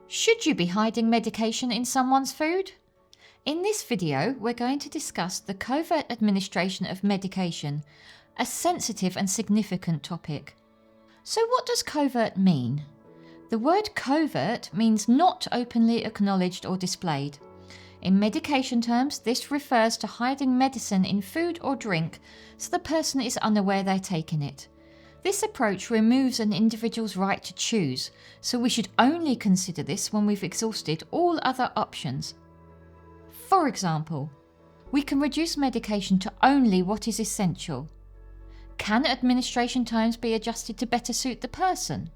Should you be hiding medication in someone's food? In this video, we're going to discuss the covert administration of medication, a sensitive and significant topic. So what does covert mean? The word covert means not openly acknowledged or displayed. In medication terms, this refers to hiding medicine in food or drink so the person is unaware they're taking it. This approach removes an individual's right to choose, so we should only consider this when we've exhausted all other options. For example, we can reduce medication to only what is essential. Can administration times be adjusted to better suit the person?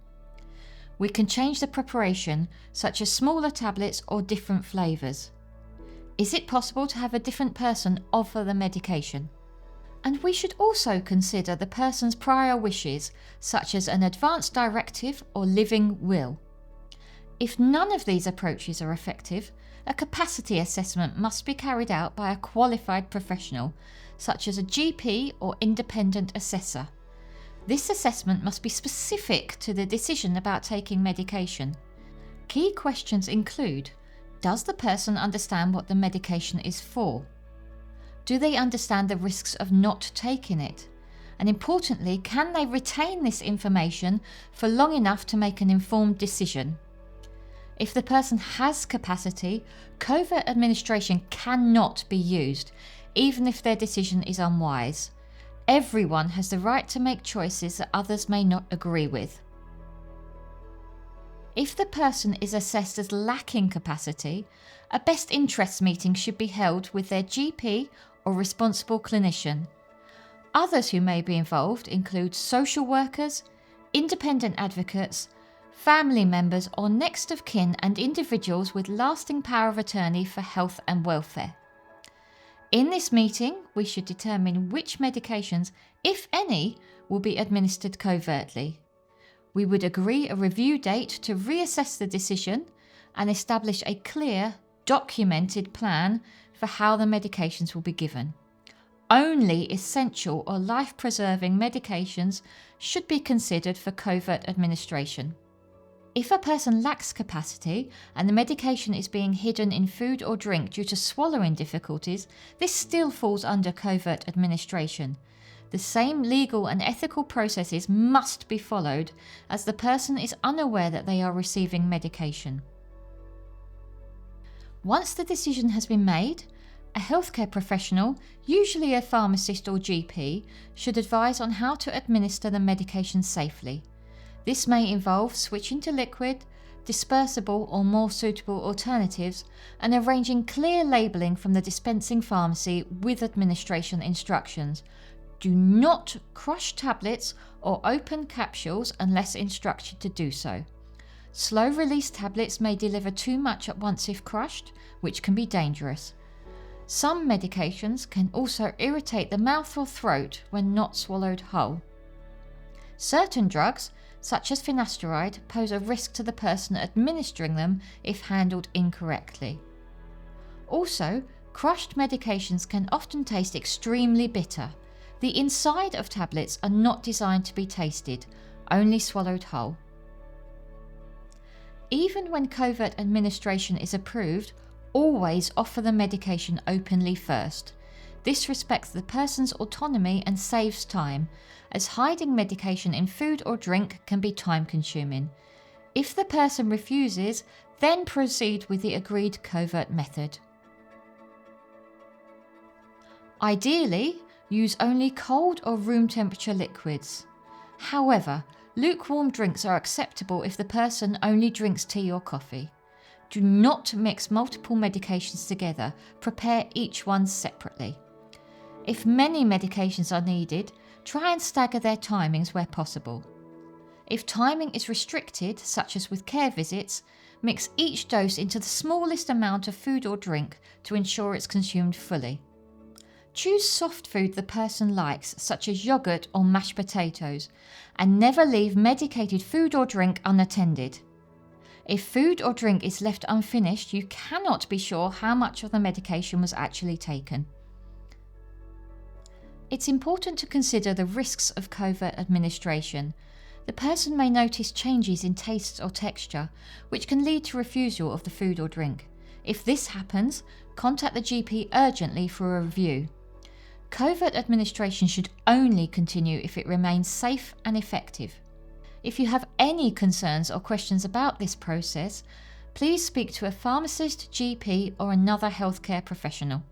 We can change the preparation, such as smaller tablets or different flavours. Is it possible to have a different person offer the medication? And we should also consider the person's prior wishes, such as an advance directive or living will. If none of these approaches are effective, a capacity assessment must be carried out by a qualified professional, such as a GP or independent assessor. This assessment must be specific to the decision about taking medication. Key questions include: does the person understand what the medication is for? Do they understand the risks of not taking it? And importantly, can they retain this information for long enough to make an informed decision? If the person has capacity, covert administration cannot be used, even if their decision is unwise. Everyone has the right to make choices that others may not agree with. If the person is assessed as lacking capacity, a best interests meeting should be held with their GP or responsible clinician. Others who may be involved include social workers, independent advocates, family members or next of kin and individuals with lasting power of attorney for health and welfare. In this meeting, we should determine which medications, if any, will be administered covertly. We would agree a review date to reassess the decision and establish a clear, documented plan for how the medications will be given. Only essential or life-preserving medications should be considered for covert administration. If a person lacks capacity and the medication is being hidden in food or drink due to swallowing difficulties, this still falls under covert administration. The same legal and ethical processes must be followed as the person is unaware that they are receiving medication. Once the decision has been made, a healthcare professional, usually a pharmacist or GP, should advise on how to administer the medication safely. This may involve switching to liquid, dispersible or more suitable alternatives, and arranging clear labelling from the dispensing pharmacy with administration instructions. Do not crush tablets or open capsules unless instructed to do so. Slow-release tablets may deliver too much at once if crushed, which can be dangerous. Some medications can also irritate the mouth or throat when not swallowed whole. Certain drugs, such as finasteride, pose a risk to the person administering them if handled incorrectly. Also, crushed medications can often taste extremely bitter. The inside of tablets are not designed to be tasted, only swallowed whole. Even when covert administration is approved, always offer the medication openly first. This respects the person's autonomy and saves time, as hiding medication in food or drink can be time-consuming. If the person refuses, then proceed with the agreed covert method. Ideally, use only cold or room temperature liquids. However, lukewarm drinks are acceptable if the person only drinks tea or coffee. Do not mix multiple medications together, prepare each one separately. If many medications are needed, try and stagger their timings where possible. If timing is restricted, such as with care visits, mix each dose into the smallest amount of food or drink to ensure it's consumed fully. Choose soft food the person likes, such as yogurt or mashed potatoes, and never leave medicated food or drink unattended. If food or drink is left unfinished, you cannot be sure how much of the medication was actually taken. It's important to consider the risks of covert administration. The person may notice changes in taste or texture, which can lead to refusal of the food or drink. If this happens, contact the GP urgently for a review. Covert administration should only continue if it remains safe and effective. If you have any concerns or questions about this process, please speak to a pharmacist, GP, or another healthcare professional.